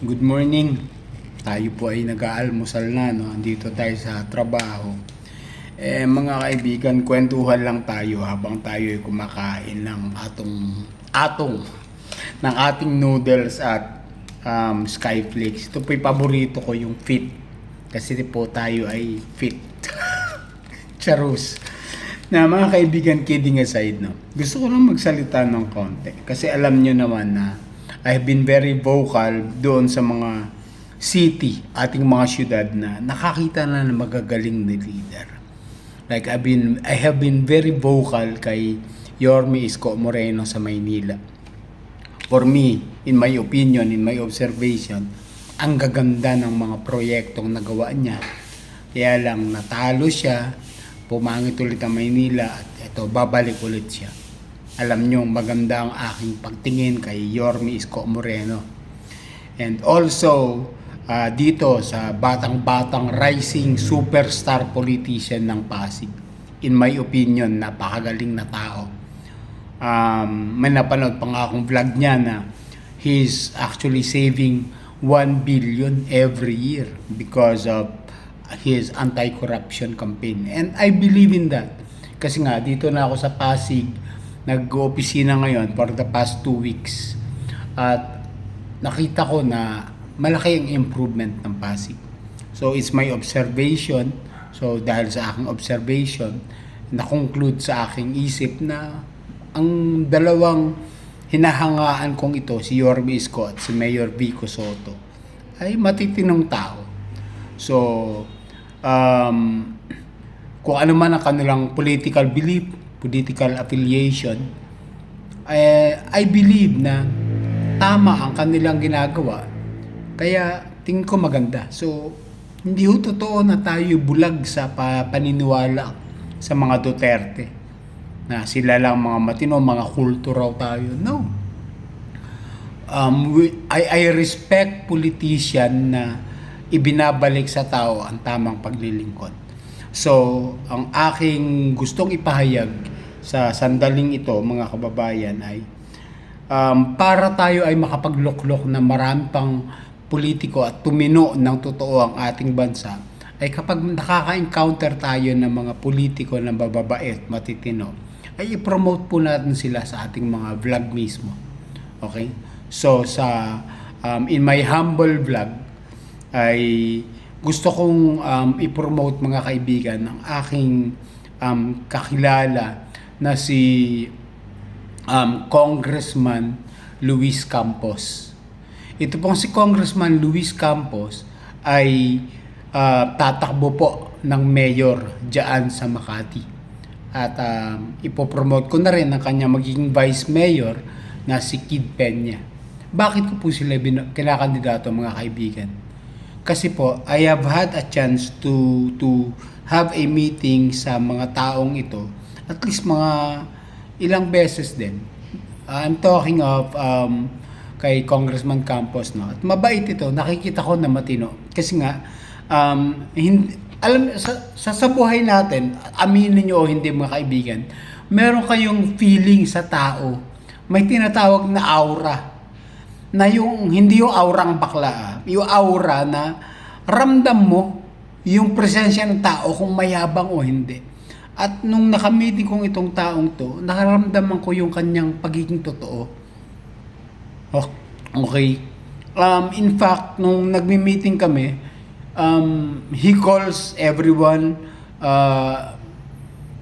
Good morning. Tayo po ay nag-aalmusal na, no? Andito tayo sa trabaho. Mga kaibigan, kwentuhan lang tayo habang tayo ay kumakain ng atong ng ating noodles at Skyflakes. Ito po yung paborito ko, yung fit. Kasi po tayo ay fit. Charus. Na mga kaibigan, kidding aside, no? Gusto ko lang magsalita ng konti. Kasi alam nyo naman na I've been very vocal doon sa mga city, ating mga syudad na nakakita na ng magagaling na leader. Like I have been very vocal kay Yorme Isko Moreno sa Maynila. For me, in my opinion, in my observation, ang gaganda ng mga proyektong nagawa niya. Kaya lang natalo siya, pumangit ulit ang Maynila at ito, babalik ulit siya. Alam nyo, maganda ang aking pagtingin kay Yorme Isko Moreno. And also, dito sa batang-batang rising superstar politician ng Pasig. In my opinion, napakagaling na tao. May napanood pa nga akong vlog niya na he's actually saving 1 billion every year because of his anti-corruption campaign. And I believe in that. Kasi nga, dito na ako sa Pasig, nag-opisina ngayon for the past 2 weeks. At nakita ko na malaki ang improvement ng Pasig. So, it's my observation. So, dahil sa aking observation, na-conclude sa aking isip na ang dalawang hinahangaan kong ito, si Yorme Isko at si Mayor Vico Soto, ay matitinong tao. So, kung ano man ang kanilang political belief, political affiliation, I believe na tama ang kanilang ginagawa. Kaya tingin ko maganda. So, hindi ho totoo na tayo bulag sa paniniwala sa mga Duterte. Na sila lang mga matino, mga kulto raw tayo. No. I respect politician na ibinabalik sa tao ang tamang paglilingkod. So, ang aking gustong ipahayag sa sandaling ito, mga kababayan, ay para tayo ay makapagluklok na marami pang politiko at tumino ng totoo ang ating bansa, ay kapag nakaka-encounter tayo ng mga politiko na bababait, matitino, ay i-promote po natin sila sa ating mga vlog mismo. Okay? So, in my humble vlog, ay gusto kong i-promote, mga kaibigan, ng aking kakilala na si Congressman Luis Campos. Ito pong si Congressman Luis Campos ay tatakbo po ng mayor diyan sa Makati. At ipopromote ko na rin ang kanya magiging vice mayor na si Kid Peña. Bakit ko po sila kinakandidato, mga kaibigan? Kasi po, I have had a chance to have a meeting sa mga taong ito, at least mga ilang beses din. I'm talking of kay Congressman Campos, no? At mabait ito, nakikita ko na matino. Kasi nga, sa buhay natin, aminin nyo o hindi, mga kaibigan, meron kayong feeling sa tao. May tinatawag na aura. Na yung, hindi yung aurang bakla, yung aura na ramdam mo yung presensya ng tao kung mayabang o hindi. At nung nakamiting kong itong taong to, nakaramdaman ko yung kanyang pagiging totoo. Okay. In fact, nung nagmi-meeting kami, he calls everyone,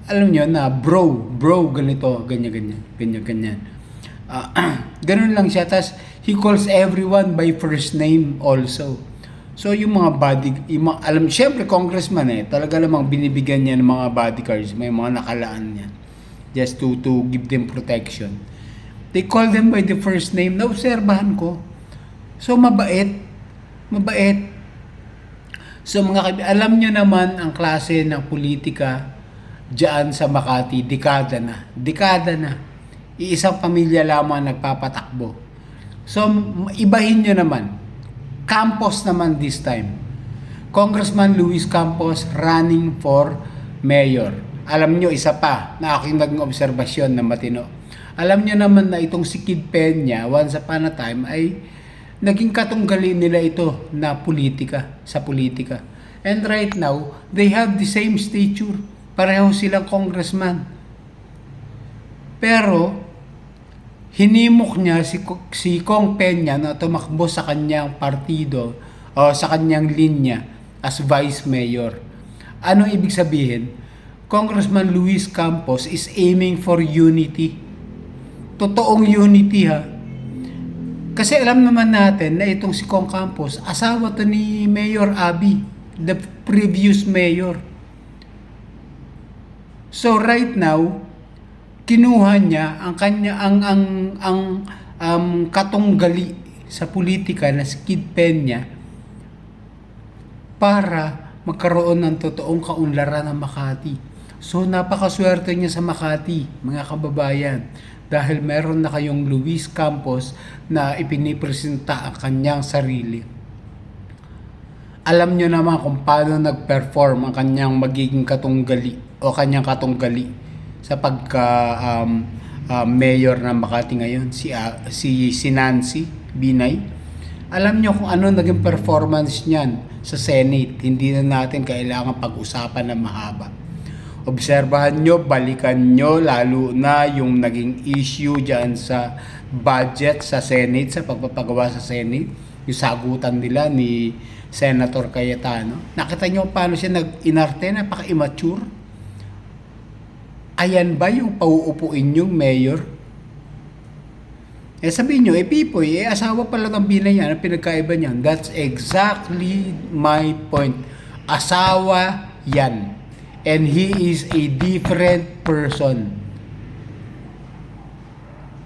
alam nyo na, bro, ganito, ganyan. Ganun lang siya. Tas he calls everyone by first name also. So yung mga alam, syempre congressman talaga lamang binibigyan niya ng mga bodyguards, may mga nakalaan niya just to give them protection. They call them by the first name. Naobserbahan ko. So mabait. So mga kaibigan, alam nyo naman ang klase ng politika diyan sa Makati, dekada na. Iisang pamilya lamang nagpapatakbo. So ibahin nyo naman. Campos naman this time. Congressman Luis Campos running for mayor. Alam nyo, isa pa na aking naging obserbasyon na matino. Alam nyo naman na itong si Kid Peña, once upon a time, ay naging katunggali nila ito na sa politika. And right now, they have the same stature. Pareho silang congressman. Pero, hinimok niya si Kong Peña na tumakbo sa kanyang partido o sa kanyang linya as vice mayor. Ano ibig sabihin? Congressman Luis Campos is aiming for unity. Totoong unity ha. Kasi alam naman natin na itong si Kong Campos, asawa to ni Mayor Abby, the previous mayor. So right now, kinuha niya ang kanya katunggali sa politika na si Kid Peña para magkaroon ng totoong kaunlaran ng Makati. So napakaswerte niya sa Makati, mga kababayan, dahil meron na kayong Luis Campos na ipinipresenta ang kanyang sarili. Alam nyo naman kung paano nag-perform ang kanyang magiging katunggali o kanyang katunggali sa pagka mayor ng Makati ngayon, si Nancy Binay. Alam nyo kung ano naging performance niyan sa Senate. Hindi na natin kailangan pag-usapan na mahaba. Obserbahan nyo, balikan nyo, lalo na yung naging issue dyan sa budget sa Senate, sa pagpapagawa sa Senate, yung sagutan nila ni Senator Cayetano. Nakita nyo paano siya nag-inarte, napaka-immature. Ayan ba yung pauupuin yung mayor? Sabihin nyo, Pipoy, asawa pala ng Binay yan, ang pinagkaiba niyan. That's exactly my point. Asawa yan. And he is a different person.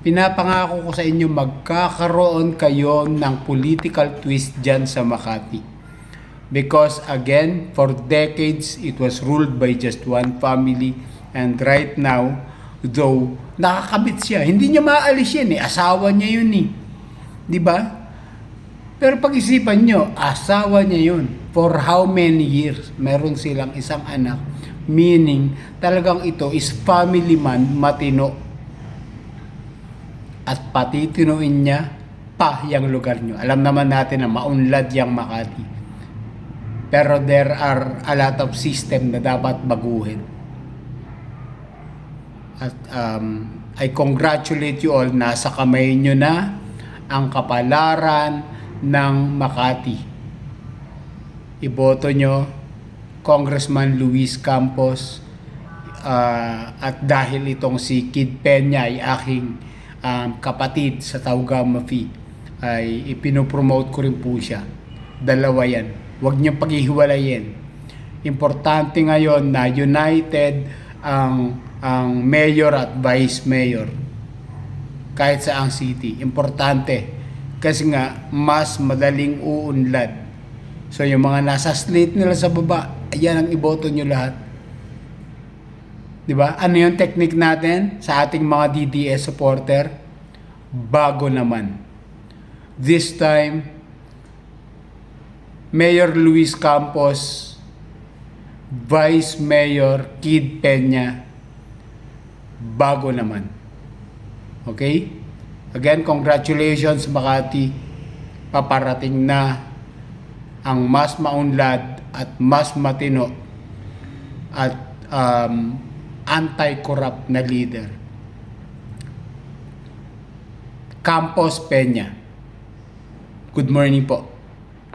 Pinapangako ko sa inyo, magkakaroon kayo ng political twist dyan sa Makati. Because again, for decades, it was ruled by just one family. And right now, though, nakakabit siya. Hindi niya maalis yan eh. Asawa niya yun eh. Diba? Pero pag-isipan nyo, asawa niya yun. For how many years? Meron silang isang anak. Meaning, talagang ito is family man, matino. At patitinuin niya pa yung lugar nyo. Alam naman natin na maunlad yung Makati. Pero there are a lot of system na dapat baguhin. At I congratulate you all, nasa kamay nyo na ang kapalaran ng Makati. Iboto nyo Congressman Luis Campos, at dahil itong si Kid Peña ay aking kapatid sa Taugao Mafi, ay ipinopromote ko rin po siya. Dalawa yan. Huwag niyong paghihiwalayin. Importante ngayon na united ang mayor at vice mayor kahit sa ang city. Importante kasi nga mas madaling uunlad. So yung mga nasa slate nila sa baba, ayan ang iboto nyo lahat. Diba? Ano yung technique natin sa ating mga DDS supporter? Bago naman. This time, Mayor Luis Campos, Vice Mayor Kid Peña, bago naman. Okay? Again, congratulations Makati. Paparating na ang mas maunlad at mas matino at anti-corrupt na leader. Campos Peña. Good morning po.